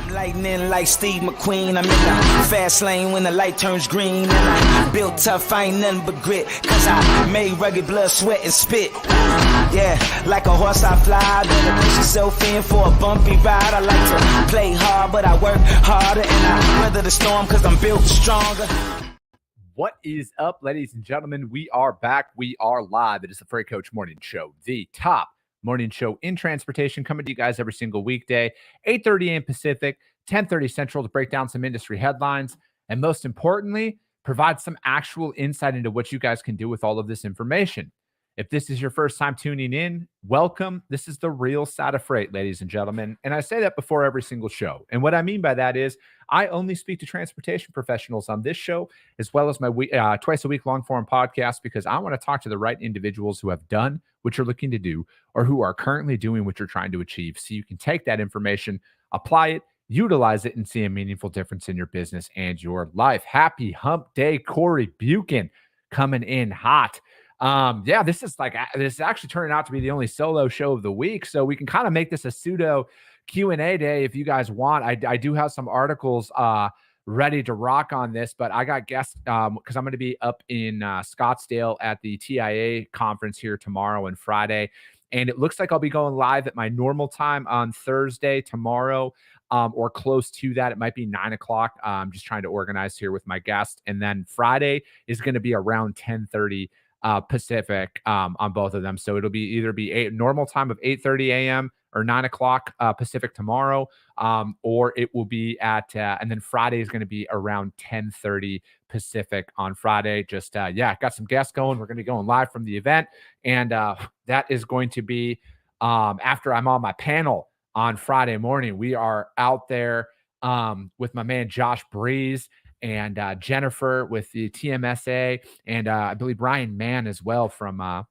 Lightning like Steve McQueen. I'm in the fast lane when the light turns green. And I built tough, I ain't nothing but grit. Cause I made rugged blood, sweat, and spit. Yeah, like a horse I fly. Better push yourself in for a bumpy ride. I like to play hard, but I work harder. And I weather the storm cause I'm built stronger. What is up, ladies and gentlemen? We are back. We are live. It is the Freight Coach Morning Show, the top morning show in transportation, coming to you guys every single weekday, 8:30 a.m. Pacific, 10:30 Central, to break down some industry headlines, and most importantly, provide some actual insight into what you guys can do with all of this information. If this is your first time tuning in, welcome. This is the real side of freight, ladies and gentlemen. And I say that before every single show. And what I mean by that is I only speak to transportation professionals on this show, as well as my twice a week long form podcast, because I want to talk to the right individuals who have done what you're looking to do or who are currently doing what you're trying to achieve. So you can take that information, apply it, utilize it, and see a meaningful difference in your business and your life. Happy hump day, Corey Buchan, coming in hot. This is actually turning out to be the only solo show of the week. So we can kind of make this a pseudo Q&A day if you guys want. I do have some articles ready to rock on this, but I got guests because I'm going to be up in Scottsdale at the TIA conference here tomorrow and Friday. And it looks like I'll be going live at my normal time on Thursday tomorrow, or close to that. It might be 9 o'clock. I'm just trying to organize here with my guest. And then Friday is going to be around 10:30 Pacific on both of them. So it'll be either be normal time of 8:30 a.m. or 9 o'clock Pacific tomorrow, or it will be at, and then Friday is going to be around 10:30 Pacific on Friday. Just, got some guests going. We're going to be going live from the event. And that is going to be after I'm on my panel on Friday morning. We are out there with my man Josh Breeze and Jennifer with the TMSA, and I believe Ryan Mann as well from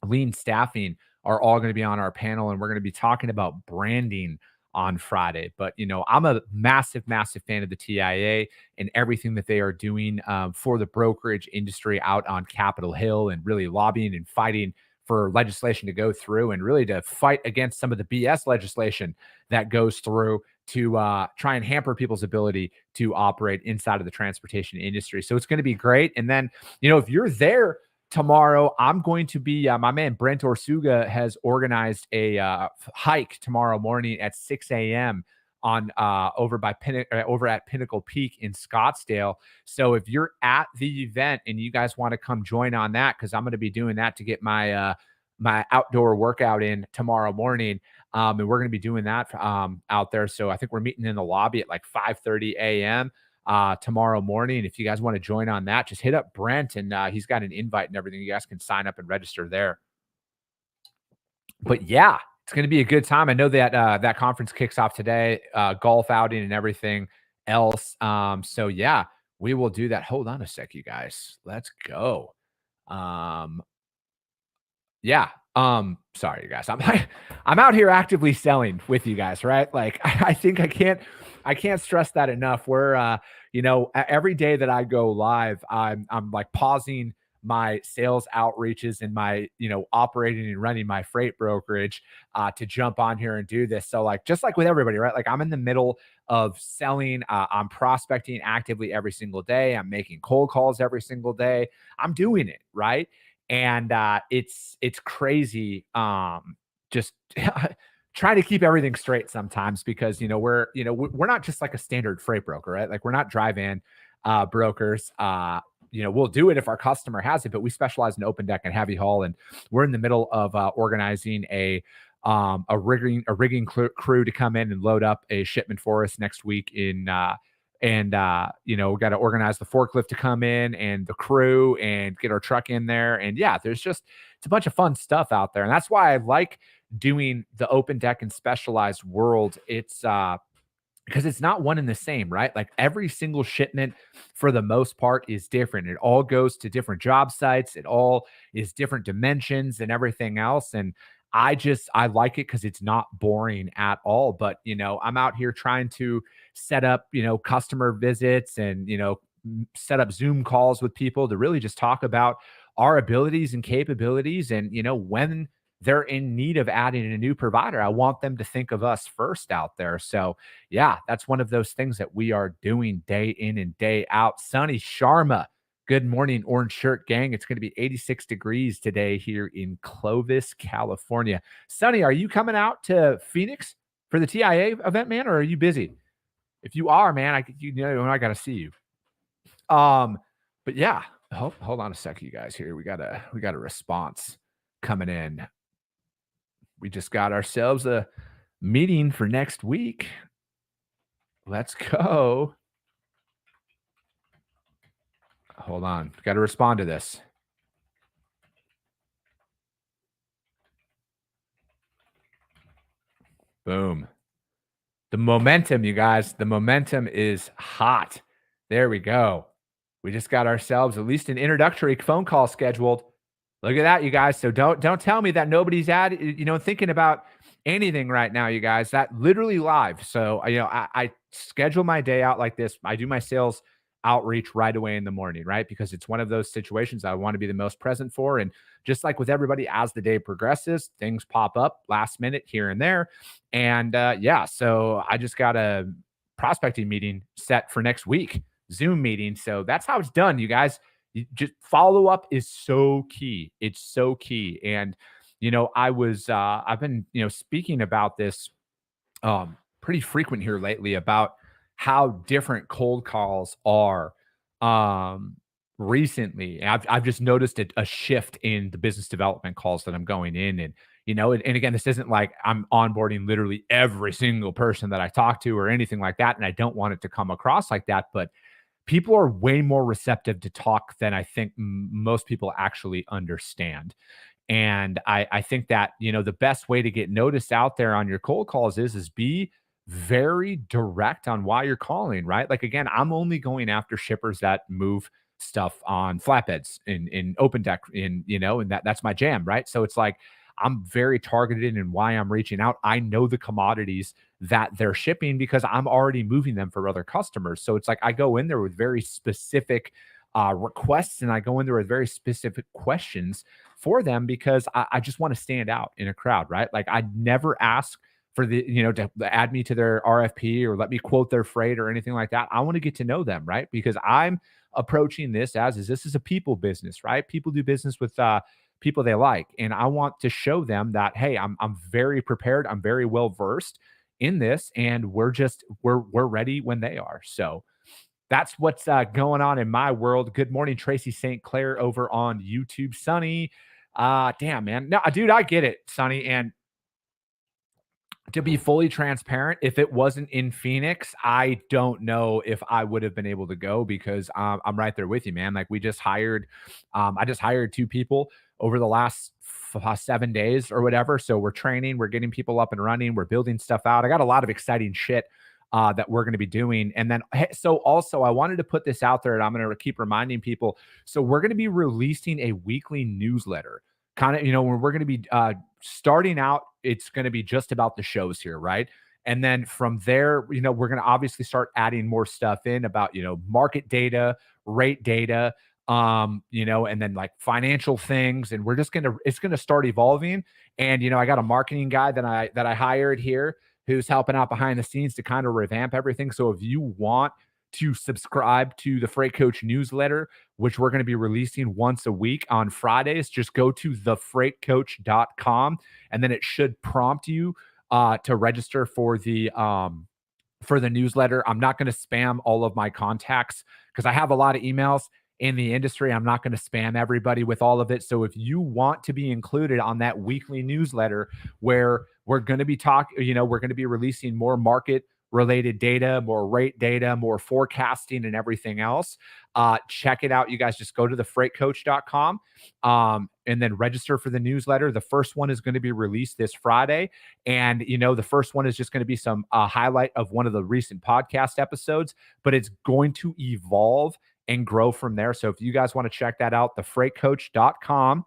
Lean Staffing are all going to be on our panel, and we're going to be talking about branding on Friday. But, I'm a massive, massive fan of the TIA and everything that they are doing for the brokerage industry out on Capitol Hill, and really lobbying and fighting for legislation to go through, and really to fight against some of the BS legislation that goes through to try and hamper people's ability to operate inside of the transportation industry. So it's going to be great. And then, if you're there tomorrow, I'm going to be, my man Brent Orsuga has organized a hike tomorrow morning at 6 a.m. on over at Pinnacle Peak in Scottsdale. So if you're at the event and you guys want to come join on that, because I'm going to be doing that to get my my outdoor workout in tomorrow morning. And we're going to be doing that out there. So I think we're meeting in the lobby at like 5:30 a.m. Tomorrow morning. If you guys want to join on that, just hit up Brent, and he's got an invite and everything. You guys can sign up and register there. But yeah, it's going to be a good time. I know that that conference kicks off today, golf outing and everything else. So yeah, we will do that. Hold on a sec, you guys. Let's go. Sorry, you guys. I'm out here actively selling with you guys, right? Like, I think I can't stress that enough. We're, every day that I go live, I'm like pausing my sales outreaches and my, operating and running my freight brokerage to jump on here and do this. So like, just like with everybody, right? Like, I'm in the middle of selling. I'm prospecting actively every single day. I'm making cold calls every single day. I'm doing it, right? And it's crazy. Just trying to keep everything straight sometimes, because we're not just like a standard freight broker, right? Like, we're not drive-in brokers. We'll do it if our customer has it, but we specialize in open deck and heavy haul, and we're in the middle of organizing a rigging crew to come in and load up a shipment for us next week we got to organize the forklift to come in and the crew and get our truck in there. And yeah, it's a bunch of fun stuff out there. And that's why I like doing the open deck and specialized world. It's because it's not one and the same, right? Like, every single shipment for the most part is different. It all goes to different job sites. It all is different dimensions and everything else. And I like it because it's not boring at all. But, I'm out here trying to set up, customer visits and, set up Zoom calls with people to really just talk about our abilities and capabilities. And, when they're in need of adding a new provider. I want them to think of us first out there. So, yeah, that's one of those things that we are doing day in and day out. Sonny Sharma, good morning, Orange Shirt Gang. It's going to be 86 degrees today here in Clovis, California. Sonny, are you coming out to Phoenix for the TIA event, man, or are you busy? If you are, man, I got to see you. But yeah, hold on a second, you guys. Here we got a response coming in. We just got ourselves a meeting for next week. Let's go. Hold on. Got to respond to this. Boom. The momentum, you guys. The momentum is hot. There we go. We just got ourselves at least an introductory phone call scheduled. Look at that, you guys. So don't tell me that nobody's thinking about anything right now, you guys. That literally live. So I schedule my day out like this. I do my sales outreach right away in the morning, right? Because it's one of those situations I want to be the most present for. And just like with everybody, as the day progresses, things pop up last minute here and there. And so I just got a prospecting meeting set for next week, Zoom meeting. So that's how it's done, you guys. Just follow up is so key. It's so key. And, I've been, speaking about this pretty frequent here lately about how different cold calls are recently. I've just noticed a shift in the business development calls that I'm going in. And, and again, this isn't like I'm onboarding literally every single person that I talk to or anything like that. And I don't want it to come across like that, but people are way more receptive to talk than I think most people actually understand. And I think that, the best way to get noticed out there on your cold calls is be very direct on why you're calling, right? Like, again, I'm only going after shippers that move stuff on flatbeds in open deck and that's my jam, right? So it's like, I'm very targeted in why I'm reaching out. I know the commodities that they're shipping because I'm already moving them for other customers. So it's like I go in there with very specific requests and I go in there with very specific questions for them because I just want to stand out in a crowd, right? Like I never ask for to add me to their RFP or let me quote their freight or anything like that. I want to get to know them, right? Because I'm approaching this this is a people business, right? People do business with people they like. And I want to show them that, hey, I'm very prepared. I'm very well versed in this. And we're ready when they are. So that's what's going on in my world. Good morning, Tracy St. Clair over on YouTube. Sonny, damn, man. No, dude, I get it, Sonny. And to be fully transparent, if it wasn't in Phoenix, I don't know if I would have been able to go because I'm right there with you, man. Like we just hired, I just hired 2 people over the last 7 days or whatever. So we're training, we're getting people up and running, we're building stuff out. I got a lot of exciting shit that we're going to be doing. And then, so also I wanted to put this out there and I'm going to keep reminding people. So we're going to be releasing a weekly newsletter kind of, when we're going to be starting out, it's going to be just about the shows here, right? And then from there, we're going to obviously start adding more stuff in about, market data, rate data, and then like financial things. And it's going to start evolving. And, I got a marketing guy that I hired here who's helping out behind the scenes to kind of revamp everything. So if you want to subscribe to the Freight Coach newsletter, which we're going to be releasing once a week on Fridays, just go to thefreightcoach.com and then it should prompt you to register for the newsletter. I'm not going to spam all of my contacts because I have a lot of emails in the industry. I'm not going to spam everybody with all of it. So if you want to be included on that weekly newsletter where we're going to be we're going to be releasing more market related data, more rate data, more forecasting and everything else. Check it out. You guys just go to thefreightcoach.com and then register for the newsletter. The first one is going to be released this Friday. And, the first one is just going to be some highlight of one of the recent podcast episodes, but it's going to evolve and grow from there. So if you guys want to check that out, thefreightcoach.com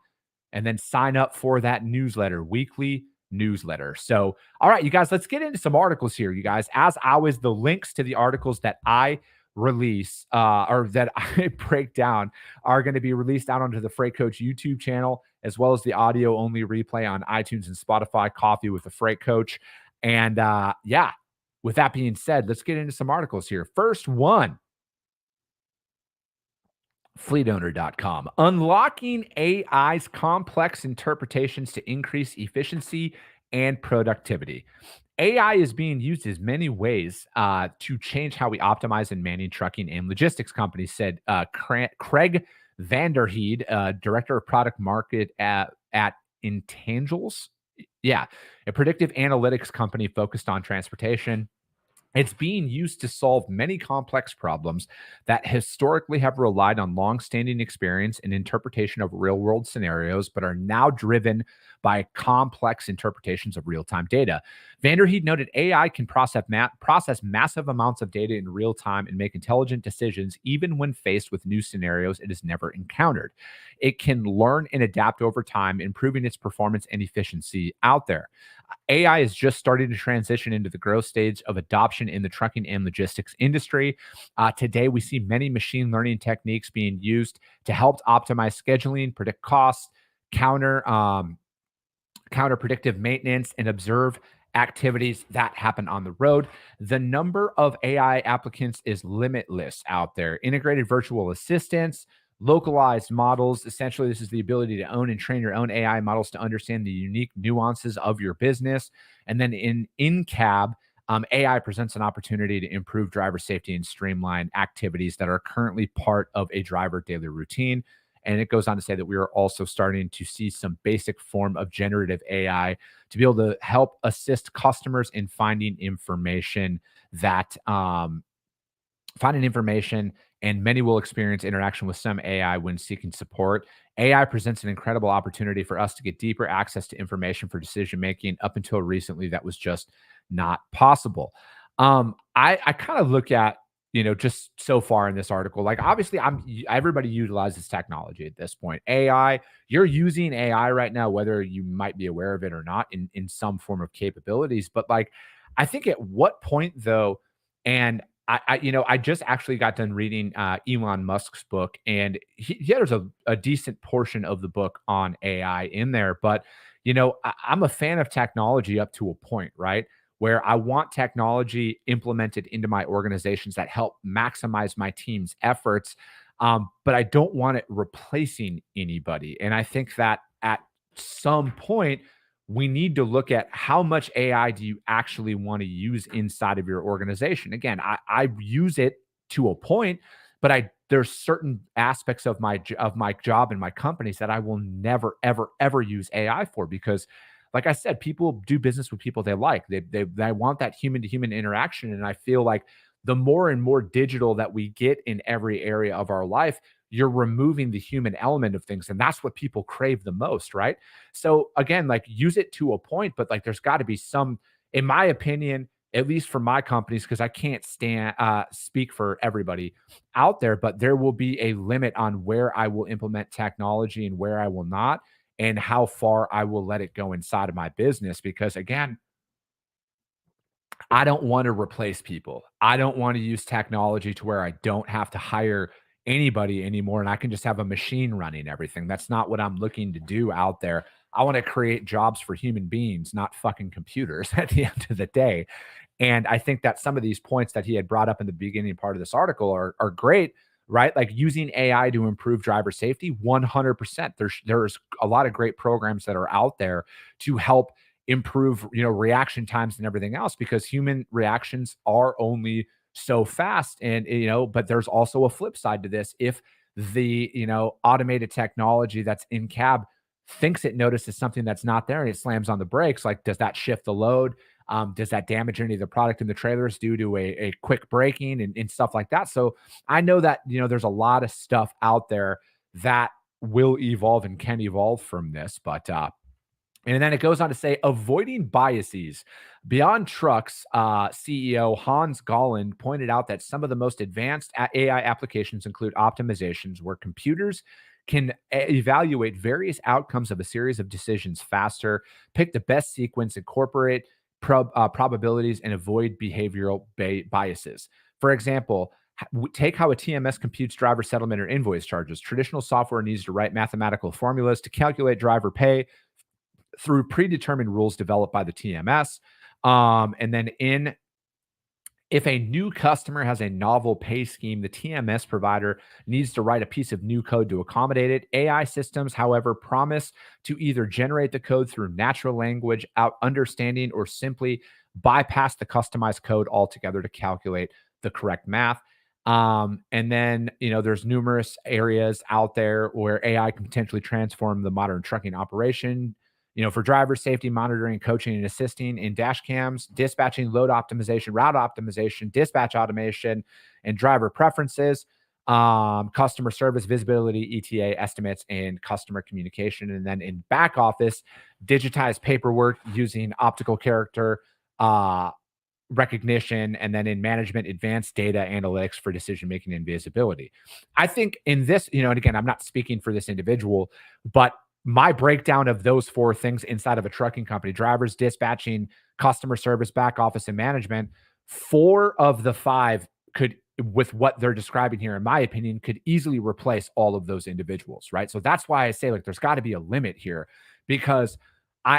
and then sign up for that newsletter, weekly newsletter. So, all right, you guys, let's get into some articles here, you guys. As always, the links to the articles that I release or that I break down are going to be released out onto the Freight Coach YouTube channel, as well as the audio only replay on iTunes and Spotify, Coffee with the Freight Coach. And yeah, with that being said, let's get into some articles here. First one, fleetowner.com, unlocking AI's complex interpretations to increase efficiency and productivity. AI is being used in many ways to change how we optimize and manage trucking and logistics companies, said Craig Vanderheed, director of product market at Intangibles. Yeah, a predictive analytics company focused on transportation. It's being used to solve many complex problems that historically have relied on long-standing experience and interpretation of real-world scenarios, but are now driven by complex interpretations of real-time data. Vanderheed noted AI can process massive amounts of data in real time and make intelligent decisions, even when faced with new scenarios it has never encountered. It can learn and adapt over time, improving its performance and efficiency out there. AI is just starting to transition into the growth stage of adoption in the trucking and logistics industry. Today, we see many machine learning techniques being used to help optimize scheduling, predict costs, counter predictive maintenance, and observe activities that happen on the road. The number of AI applicants is limitless out there. Integrated virtual assistants, localized models. Essentially, this is the ability to own and train your own AI models to understand the unique nuances of your business. And then in cab, AI presents an opportunity to improve driver safety and streamline activities that are currently part of a driver daily routine. And it goes on to say that we are also starting to see some basic form of generative AI to be able to help assist customers in finding information that and many will experience interaction with some AI when seeking support. AI presents an incredible opportunity for us to get deeper access to information for decision making. Up until recently, that was just not possible. I kind of look at, just so far in this article, like obviously everybody utilizes technology at this point. AI, you're using AI right now, whether you might be aware of it or not, in some form of capabilities. But like, I think at what point though, and I just actually got done reading Elon Musk's book, and there's a decent portion of the book on AI in there. But I'm a fan of technology up to a point, right? Where I want technology implemented into my organizations that help maximize my team's efforts, but I don't want it replacing anybody. And I think that at some point, we need to look at how much AI do you actually want to use inside of your organization. Again, I use it to a point, but there's certain aspects of my job and my companies that I will never ever ever use AI for, because like I said, people do business with people they like. They want that human to human interaction, and I feel like the more and more digital that we get in every area of our life, you're removing the human element of things. And that's what people crave the most, right? So again, like use it to a point, but like there's got to be some, in my opinion, at least for my companies, because I can't speak for everybody out there, but there will be a limit on where I will implement technology and where I will not, and how far I will let it go inside of my business. Because again, I don't want to replace people. I don't want to use technology to where I don't have to hire anybody anymore and I can just have a machine running everything. That's not what I'm looking to do out there. I want to create jobs for human beings, not fucking computers at the end of the day. And I think that some of these points that he had brought up in the beginning part of this article are great, right? Like using AI to improve driver safety, 100%. There's a lot of great programs that are out there to help improve, reaction times and everything else, because human reactions are only so fast. And, but there's also a flip side to this. If the, automated technology that's in cab thinks it notices something that's not there and it slams on the brakes, like, does that shift the load? Does that damage any of the product in the trailers due to a quick braking and stuff like that? So I know that, there's a lot of stuff out there that will evolve and can evolve from this, but, and then it goes on to say, avoiding biases. Beyond Trucks CEO Hans Golland pointed out that some of the most advanced AI applications include optimizations where computers can evaluate various outcomes of a series of decisions faster, pick the best sequence, incorporate probabilities, and avoid behavioral biases. For example, Take how a TMS computes driver settlement or invoice charges. Traditional software needs to write mathematical formulas to calculate driver pay through predetermined rules developed by the TMS. And then if a new customer has a novel pay scheme, the TMS provider needs to write a piece of new code to accommodate it. AI systems, however, promise to either generate the code through natural language out understanding or simply bypass the customized code altogether to calculate the correct math. And then, there's numerous areas out there where AI can potentially transform the modern trucking operation. For driver safety monitoring, coaching, and assisting in dash cams, dispatching, load optimization, route optimization, dispatch automation, and driver preferences, customer service, visibility, ETA estimates, and customer communication. And then in back office, digitized paperwork using optical character recognition, and then in management, advanced data analytics for decision making and visibility. I think in this, and again, I'm not speaking for this individual, but my breakdown of those four things inside of a trucking company: drivers, dispatching, customer service, back office, and management. 4 of the 5 could, with what they're describing here, in my opinion, could easily replace all of those individuals, right? So that's why I say, like, there's got to be a limit here, because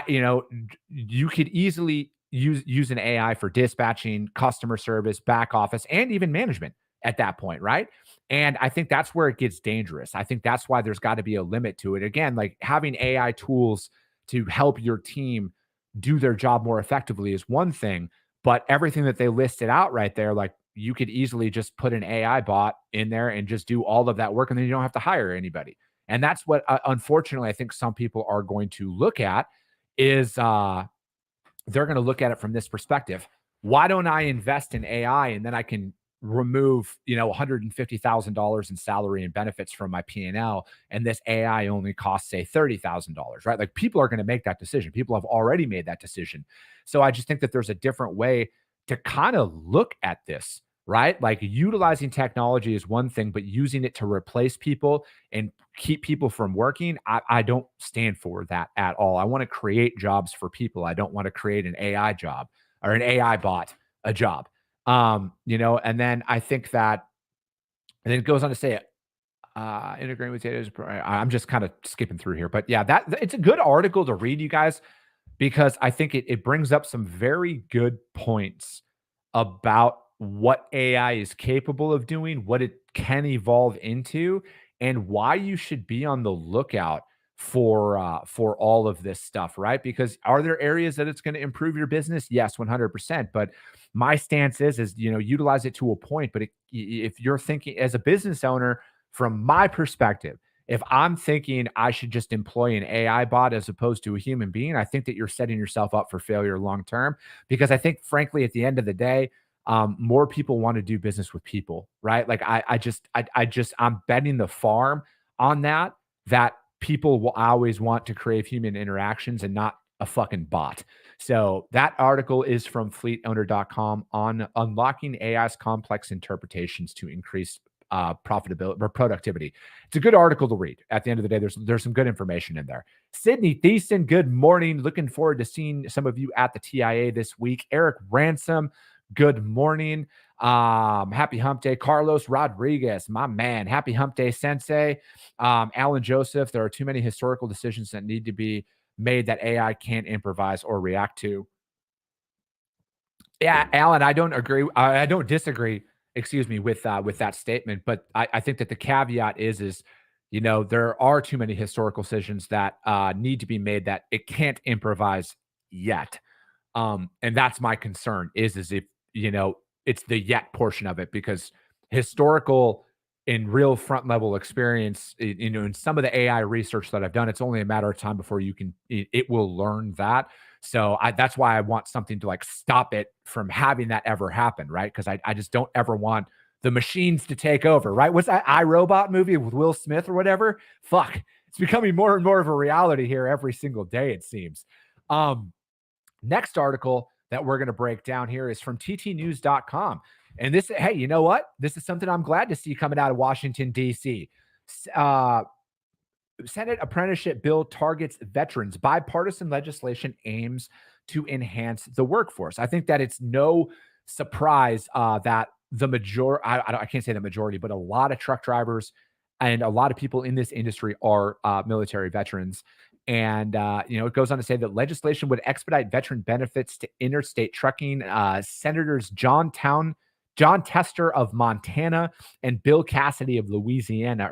you could easily use an AI for dispatching, customer service, back office, and even management at that point, right? And I think that's where it gets dangerous. I think that's why there's got to be a limit to it. Again, like, having AI tools to help your team do their job more effectively is one thing, but everything that they listed out right there, like, you could easily just put an AI bot in there and just do all of that work, and then you don't have to hire anybody. And that's what, unfortunately, I think some people are going to look at is they're going to look at it from this perspective. Why don't I invest in AI and then I can remove, $150,000 in salary and benefits from my P&L, and this AI only costs, say, $30,000, right? Like, people are going to make that decision. People have already made that decision. So I just think that there's a different way to kind of look at this, right? Like, utilizing technology is one thing, but using it to replace people and keep people from working, I don't stand for that at all. I want to create jobs for people. I don't want to create an AI job or an AI bot a job. And then I think that, and then it goes on to say, integrating with data. I'm just kind of skipping through here, but yeah, it's a good article to read, you guys, because I think it brings up some very good points about what AI is capable of doing, what it can evolve into, and why you should be on the lookout for all of this stuff, right? Because are there areas that it's going to improve your business? Yes, 100%. But my stance is utilize it to a point. But if you're thinking as a business owner, from my perspective, if I'm thinking I should just employ an AI bot as opposed to a human being, I think that you're setting yourself up for failure long term. Because I think, frankly, at the end of the day, more people want to do business with people, right? Like, I'm betting the farm on that people will always want to crave human interactions and not a fucking bot. So that article is from fleetowner.com on unlocking AI's complex interpretations to increase profitability or productivity. It's a good article to read. At the end of the day, there's some good information in there. Sydney Thiessen, good morning. Looking forward to seeing some of you at the TIA this week. Eric Ransom, good morning. Happy hump day. Carlos Rodriguez, my man. Happy hump day, sensei. Alan Joseph, there are too many historical decisions that need to be made that AI can't improvise or react to. Yeah, Alan, I don't agree. I don't disagree, excuse me, with that statement. But I think that the caveat is, there are too many historical decisions that need to be made that it can't improvise yet. And that's my concern is if, it's the yet portion of it, because historical in real front level experience, in some of the AI research that I've done, it's only a matter of time before it will learn that. So that's why I want something to, like, stop it from having that ever happen, right? Because I just don't ever want the machines to take over, right? What's that iRobot movie with Will Smith or whatever? Fuck, it's becoming more and more of a reality here every single day, it seems. Next article that we're going to break down here is from ttnews.com. And this, hey, you know what? This is something I'm glad to see coming out of Washington, D.C. Senate apprenticeship bill targets veterans. Bipartisan legislation aims to enhance the workforce. I think that it's no surprise that I can't say the majority, but a lot of truck drivers and a lot of people in this industry are military veterans. And, it goes on to say that legislation would expedite veteran benefits to interstate trucking. Senators John Tester of Montana and Bill Cassidy of Louisiana,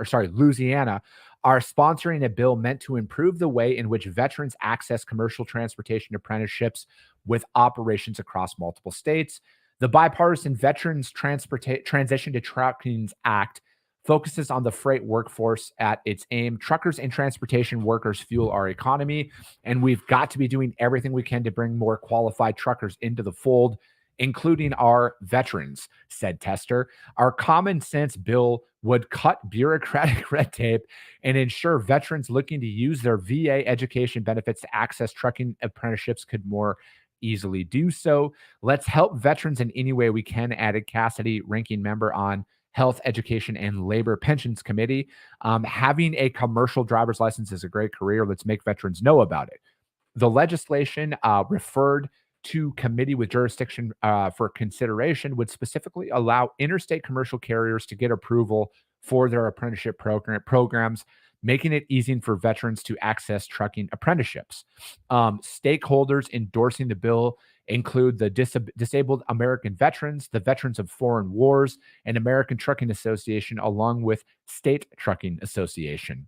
are sponsoring a bill meant to improve the way in which veterans access commercial transportation apprenticeships with operations across multiple states. The bipartisan Veterans Transition to Trucking Act focuses on the freight workforce at its aim. Truckers and transportation workers fuel our economy, and we've got to be doing everything we can to bring more qualified truckers into the fold, including our veterans, said Tester. Our common sense bill would cut bureaucratic red tape and ensure veterans looking to use their VA education benefits to access trucking apprenticeships could more easily do so. Let's help veterans in any way we can, added Cassidy, ranking member on Health, Education, and Labor Pensions Committee. Having a commercial driver's license is a great career. Let's make veterans know about it. The legislation referred to committee with jurisdiction for consideration would specifically allow interstate commercial carriers to get approval for their apprenticeship programs, making it easy for veterans to access trucking apprenticeships. Stakeholders endorsing the bill include the Disabled American Veterans, the Veterans of Foreign Wars, and American Trucking Association, along with State Trucking Association.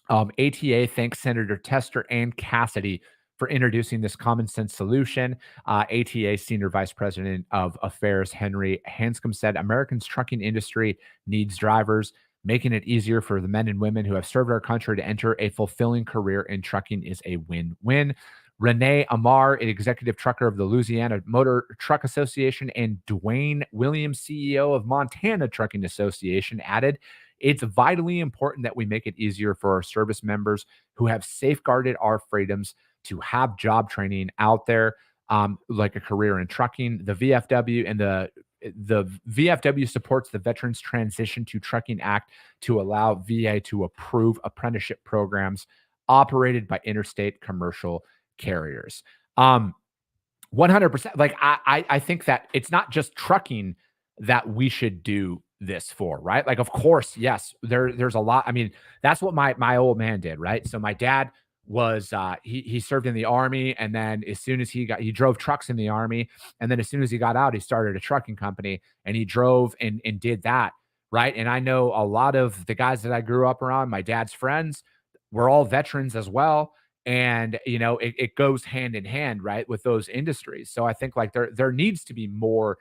ATA thanks Senator Tester and Cassidy for introducing this common sense solution. ATA Senior Vice President of Affairs Henry Hanscom said, Americans' trucking industry needs drivers. Making it easier for the men and women who have served our country to enter a fulfilling career in trucking is a win-win. Renee Amar, an executive trucker of the Louisiana Motor Truck Association, and Dwayne Williams, CEO of Montana Trucking Association, added, it's vitally important that we make it easier for our service members who have safeguarded our freedoms to have job training out there, like a career in trucking. The VFW and the VFW supports the Veterans Transition to Trucking Act to allow VA to approve apprenticeship programs operated by interstate commercial carriers. 100%. Like I think that it's not just trucking that we should do this for, right? Like, of course, yes, there's a lot. I mean, that's what my old man did, right? So my dad was he served in the Army, and then as soon as he drove trucks in the Army, and then as soon as he got out, he started a trucking company, and he drove and did that, right? And I know a lot of the guys that I grew up around, my dad's friends, were all veterans as well. And it goes hand in hand, right, with those industries. So I think like there needs to be more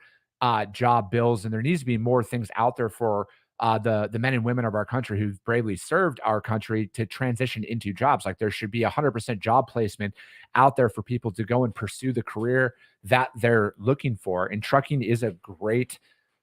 job bills, and there needs to be more things out there for the men and women of our country who've bravely served our country to transition into jobs. Like there should be 100% job placement out there for people to go and pursue the career that they're looking for. And trucking is a great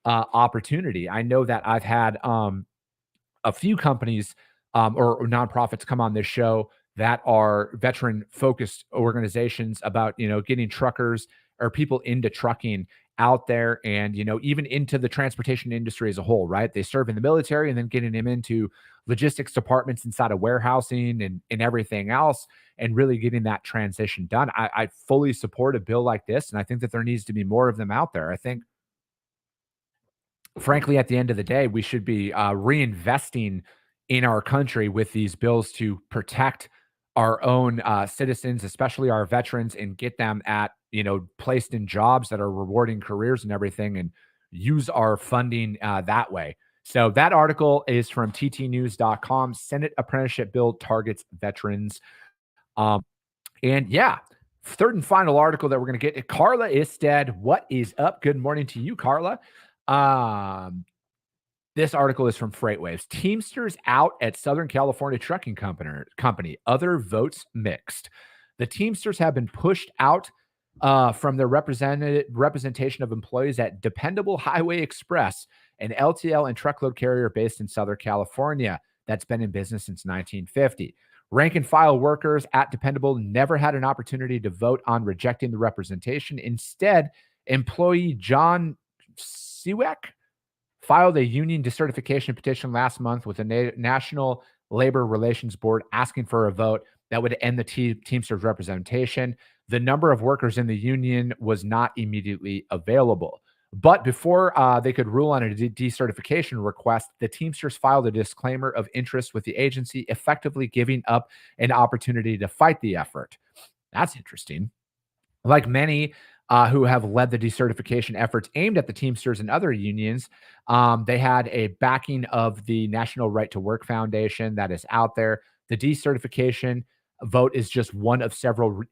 opportunity. I know that I've had a few companies or nonprofits come on this show that are veteran focused organizations about, getting truckers or people into trucking out there and, even into the transportation industry as a whole, right? They serve in the military and then getting them into logistics departments inside of warehousing and everything else, and really getting that transition done. I fully support a bill like this. And I think that there needs to be more of them out there. I think, frankly, at the end of the day, we should be reinvesting in our country with these bills to protect our own citizens, especially our veterans, and get them placed in jobs that are rewarding careers and everything, and use our funding that way. So that article is from ttnews.com. Senate apprenticeship bill targets veterans. And yeah, third and final article that we're going to get, Carla Ousted. What is up? Good morning to you, Carla. This article is from FreightWaves. Teamsters out at Southern California Trucking Company. Other votes mixed. The Teamsters have been pushed out from their representation of employees at Dependable Highway Express, an LTL and truckload carrier based in Southern California that's been in business since 1950. Rank and file workers at Dependable never had an opportunity to vote on rejecting the representation. Instead, employee John Siwek filed a union decertification petition last month with the National Labor Relations Board asking for a vote that would end the Teamsters representation. The number of workers in the union was not immediately available. But before they could rule on a decertification request, the Teamsters filed a disclaimer of interest with the agency, effectively giving up an opportunity to fight the effort. That's interesting. Like many who have led the decertification efforts aimed at the Teamsters and other unions, they had a backing of the National Right to Work Foundation that is out there. The decertification vote is just one of several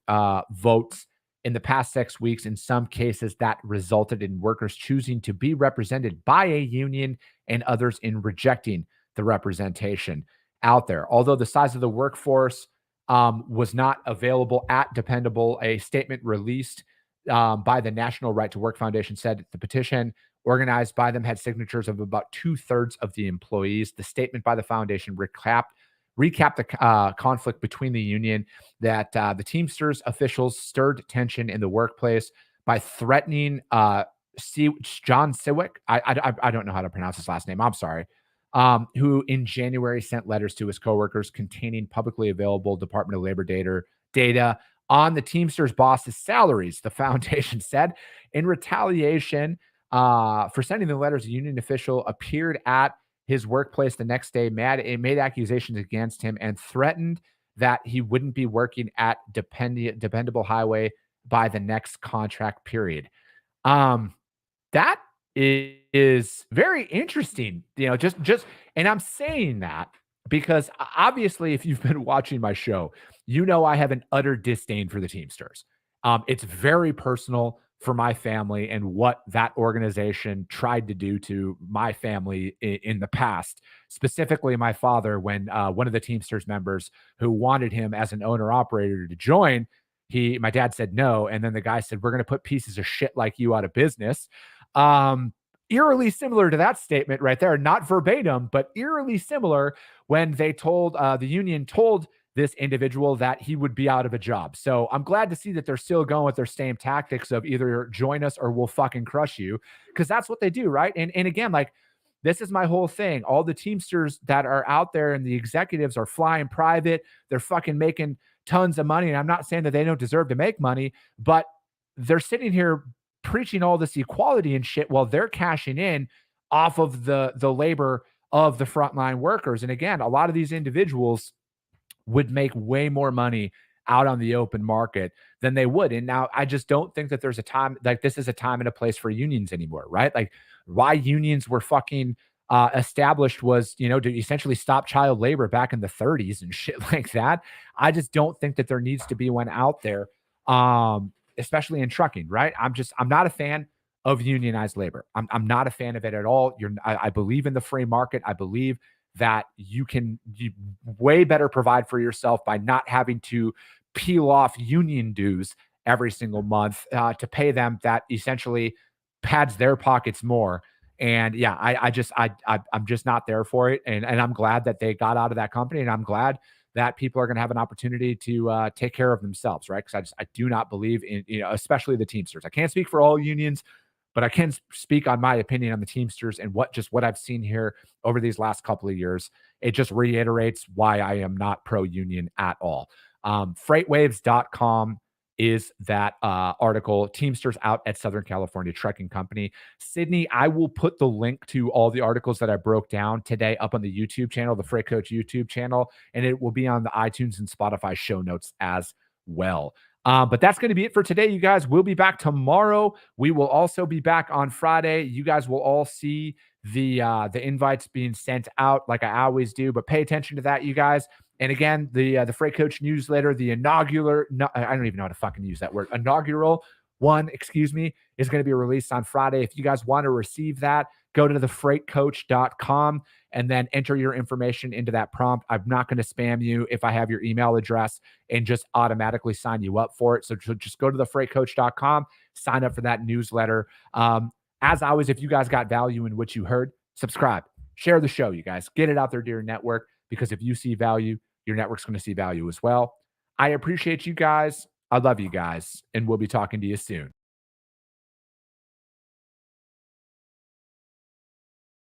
votes in the past 6 weeks. In some cases, that resulted in workers choosing to be represented by a union and others in rejecting the representation out there. Although the size of the workforce was not available at Dependable, a statement released by the National Right to Work Foundation said the petition organized by them had signatures of about 2/3 of the employees. The statement by the foundation recapped the conflict between the union that the Teamsters officials stirred tension in the workplace by threatening John Siwick. I don't know how to pronounce his last name. I'm sorry. Who in January sent letters to his coworkers containing publicly available Department of Labor data on the Teamsters boss's salaries, the foundation said. In retaliation for sending the letters, a union official appeared at his workplace the next day, made accusations against him, and threatened that he wouldn't be working at Dependable Highway by the next contract period. That is very interesting, and I'm saying that because obviously, if you've been watching my show, I have an utter disdain for the Teamsters. It's very personal for my family and what that organization tried to do to my family in the past, specifically my father, when one of the Teamsters members who wanted him as an owner operator to join, my dad said no. And then the guy said, "We're going to put pieces of shit like you out of business." Eerily similar to that statement right there, not verbatim, but eerily similar when they told the union told this individual that he would be out of a job. So I'm glad to see that they're still going with their same tactics of either join us or we'll fucking crush you, because that's what they do, right? And again, like, this is my whole thing. All the Teamsters that are out there and the executives are flying private. They're fucking making tons of money. And I'm not saying that they don't deserve to make money, but they're sitting here preaching all this equality and shit while they're cashing in off of the labor of the frontline workers. And again, a lot of these individuals would make way more money out on the open market than they would. And now I just don't think that there's a time, like, this is a time and a place for unions anymore, right? Like, why unions were fucking established was, to essentially stop child labor back in the 30s and shit like that. I just don't think that there needs to be one out there, especially in trucking, right? I'm not a fan of unionized labor. I'm not a fan of it at all. I believe in the free market. I believe that you way better provide for yourself by not having to peel off union dues every single month to pay them. That essentially pads their pockets more. And yeah, I'm just not there for it. And I'm glad that they got out of that company, and I'm glad that people are going to have an opportunity to take care of themselves, right? Because I do not believe in, especially the Teamsters. I can't speak for all unions, but I can speak on my opinion on the Teamsters and what I've seen here over these last couple of years. It just reiterates why I am not pro-union at all. Freightwaves.com is that article. Teamsters out at Southern California Trucking Company. Sydney, I will put the link to all the articles that I broke down today up on the YouTube channel, the Freight Coach YouTube channel, and it will be on the iTunes and Spotify show notes as well. But that's going to be it for today, you guys. We'll be back tomorrow. We will also be back on Friday. You guys will all see the invites being sent out like I always do, but pay attention to that, you guys. And again, the Freight Coach newsletter, the inaugural, I don't even know how to fucking use that word, inaugural one, is going to be released on Friday. If you guys want to receive that, go to thefreightcoach.com and then enter your information into that prompt. I'm not going to spam you if I have your email address and just automatically sign you up for it. So just go to thefreightcoach.com, sign up for that newsletter. As always, if you guys got value in what you heard, subscribe, share the show, you guys. Get it out there to your network, because if you see value, your network's going to see value as well. I appreciate you guys. I love you guys, and we'll be talking to you soon.